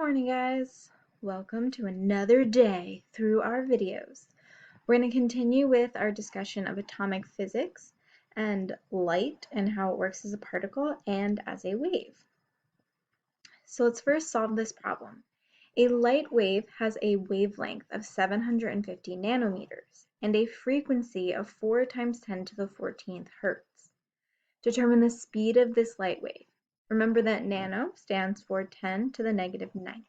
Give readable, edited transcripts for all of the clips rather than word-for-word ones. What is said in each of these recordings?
morning, guys. Welcome to another day through our videos. We're going to continue with our discussion of atomic physics and light and how it works as a particle and as a wave. So let's first solve this problem. A light wave has a wavelength of 750 nanometers and a frequency of 4 times 10 to the 14th hertz. Determine the speed of this light wave. Remember that nano stands for 10 to the negative 9th.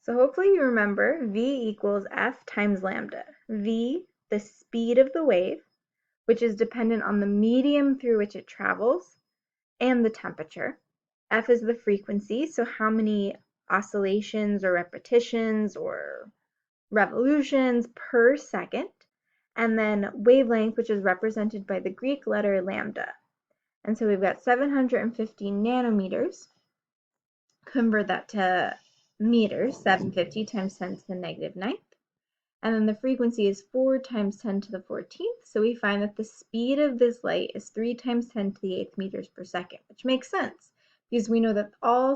So hopefully you remember V equals F times lambda. V, the speed of the wave, which is dependent on the medium through which it travels, and the temperature. F is the frequency, so how many oscillations or repetitions or revolutions per second. And then wavelength, which is represented by the Greek letter lambda. And so we've got 750 nanometers. Convert that to meters, 750 times 10 to the negative 9th. And then the frequency is 4 times 10 to the 14th. So we find that the speed of this light is 3 times 10 to the 8th meters per second, which makes sense because we know that the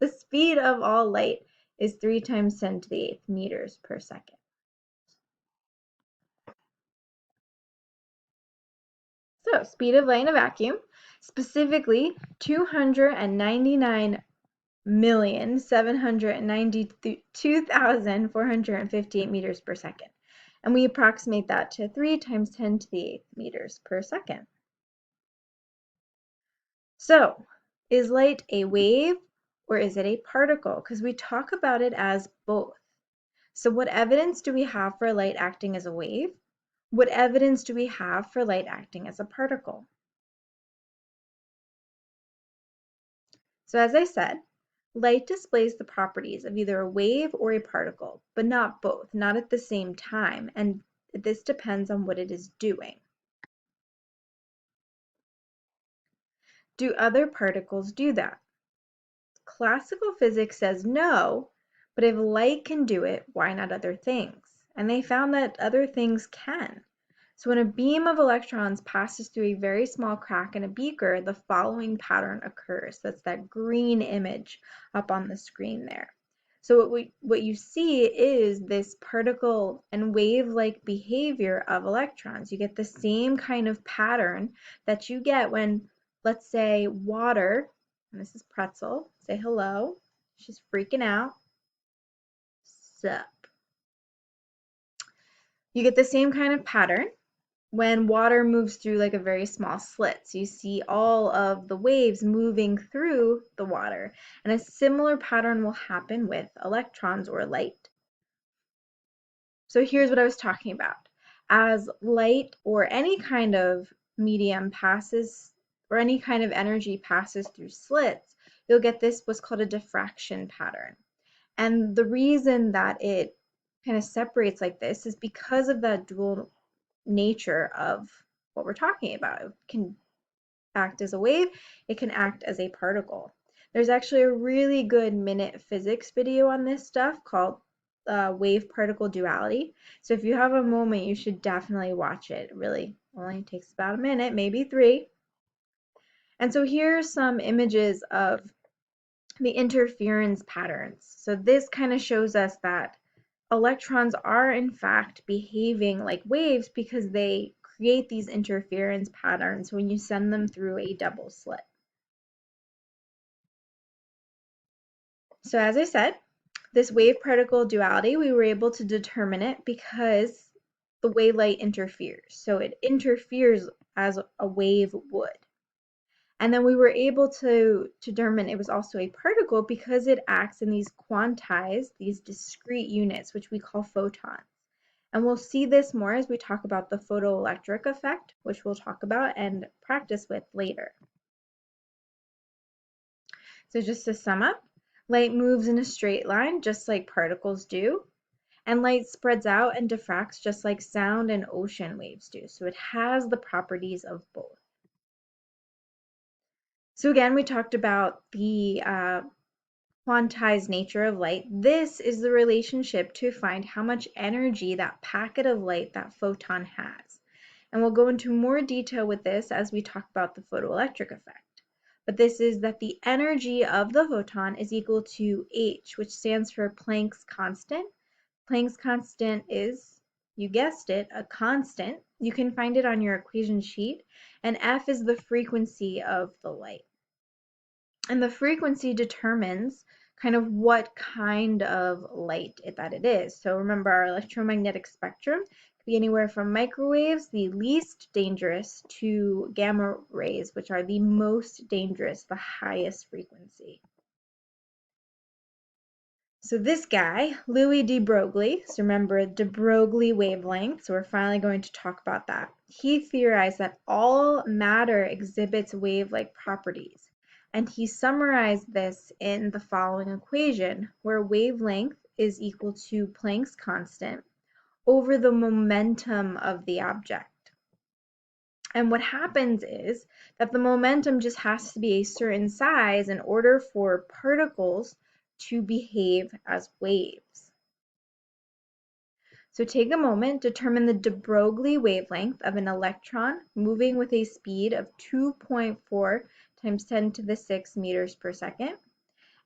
speed of all light is 3 times 10 to the 8th meters per second. So speed of light in a vacuum, specifically 299,792,458 meters per second. And we approximate that to 3 times 10 to the 8th meters per second. So, is light a wave or is it a particle? Because we talk about it as both. So what evidence do we have for light acting as a wave? What evidence do we have for light acting as a particle? So as I said, light displays the properties of either a wave or a particle, but not both, not at the same time, and this depends on what it is doing. Do other particles do that? Classical physics says no, but if light can do it, why not other things? And they found that other things can. So when a beam of electrons passes through a very small crack in a beaker, the following pattern occurs. That's that green image up on the screen there. So what you see is this particle and wave-like behavior of electrons. You get the same kind of pattern that you get when, let's say, water, and this is Pretzel, say hello. She's freaking out. Sup. You get the same kind of pattern when water moves through like a very small slit. So you see all of the waves moving through the water. And a similar pattern will happen with electrons or light. So here's what I was talking about. As light or any kind of medium passes, or any kind of energy passes through slits, you'll get this what's called a diffraction pattern. And the reason that it kind of separates like this is because of that dual nature of what we're talking about. It can act as a wave, it can act as a particle. There's actually a really good minute physics video on this stuff called wave-particle duality. So if you have a moment, you should definitely watch it. It really only takes about a minute, maybe 3. And so here's some images of the interference patterns. So this kind of shows us that electrons are in fact behaving like waves because they create these interference patterns when you send them through a double slit. So as I said, this wave-particle duality, we were able to determine it because the way light interferes. So it interferes as a wave would. And then we were able to determine it was also a particle because it acts in these quantized, these discrete units, which we call photons. And we'll see this more as we talk about the photoelectric effect, which we'll talk about and practice with later. So just to sum up, light moves in a straight line just like particles do, and light spreads out and diffracts just like sound and ocean waves do. So it has the properties of both. So again, we talked about the quantized nature of light. This is the relationship to find how much energy that packet of light, that photon, has. And we'll go into more detail with this as we talk about the photoelectric effect. But this is that the energy of the photon is equal to h, which stands for Planck's constant. Planck's constant is, you guessed it, a constant. You can find it on your equation sheet. And f is the frequency of the light. And the frequency determines kind of what kind of light that it is. So remember, our electromagnetic spectrum could be anywhere from microwaves, the least dangerous, to gamma rays, which are the most dangerous, the highest frequency. So this guy, Louis de Broglie, so remember de Broglie wavelength, so we're finally going to talk about that. He theorized that all matter exhibits wave-like properties. And he summarized this in the following equation, where wavelength is equal to Planck's constant over the momentum of the object. And what happens is that the momentum just has to be a certain size in order for particles to behave as waves. So take a moment, determine the de Broglie wavelength of an electron moving with a speed of 2.4 times 10 to the 6 meters per second,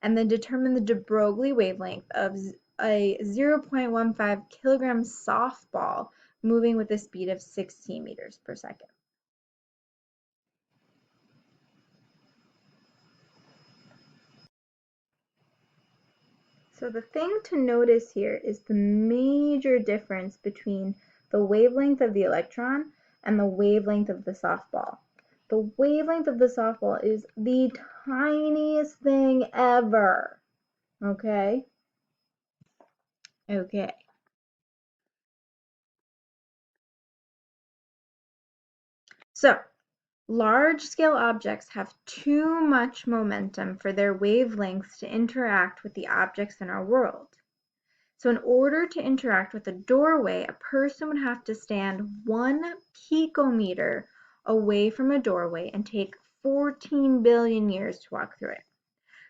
and then determine the de Broglie wavelength of a 0.15 kilogram softball moving with a speed of 16 meters per second. So the thing to notice here is the major difference between the wavelength of the electron and the wavelength of the softball. The wavelength of the softball is the tiniest thing ever. Okay? Okay. So, large-scale objects have too much momentum for their wavelengths to interact with the objects in our world. So in order to interact with a doorway, a person would have to stand 1 picometer away from a doorway and take 14 billion years to walk through it.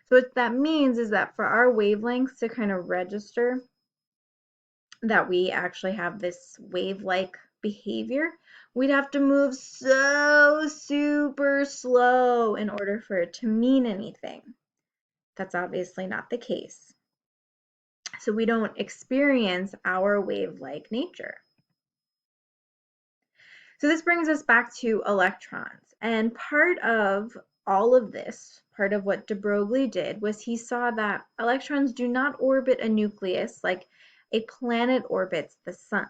So what that means is that for our wavelengths to kind of register that we actually have this wave-like behavior, we'd have to move so super slow in order for it to mean anything. That's obviously not the case. So we don't experience our wave-like nature. So this brings us back to electrons. And part of all of this, part of what de Broglie did, was he saw that electrons do not orbit a nucleus like a planet orbits the sun.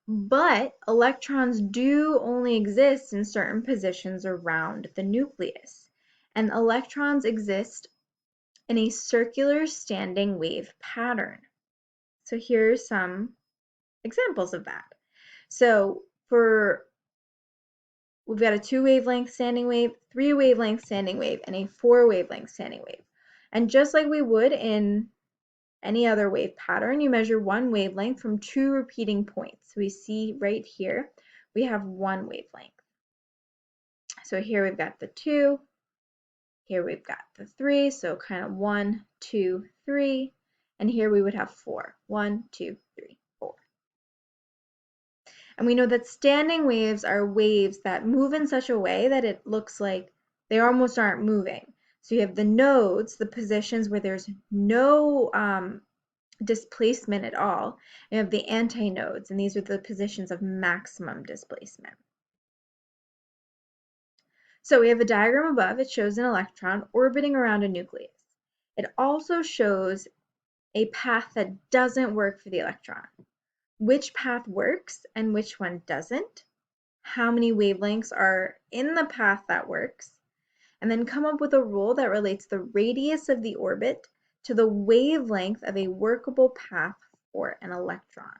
But electrons do only exist in certain positions around the nucleus. And electrons exist in a circular standing wave pattern. So here are some examples of that. So we've got a 2 wavelength standing wave, 3 wavelength standing wave, and a 4 wavelength standing wave. And just like we would in any other wave pattern, you measure one wavelength from 2 repeating points. So we see right here, we have 1 wavelength. So here we've got the 2, here we've got the 3, so kind of 1, 2, 3, and here we would have 4. 1, 2, 3, 4. And we know that standing waves are waves that move in such a way that it looks like they almost aren't moving. So you have the nodes, the positions where there's no displacement at all. You have the antinodes, and these are the positions of maximum displacement. So we have a diagram above. It shows an electron orbiting around a nucleus. It also shows a path that doesn't work for the electron. Which path works and which one doesn't, how many wavelengths are in the path that works, and then come up with a rule that relates the radius of the orbit to the wavelength of a workable path for an electron.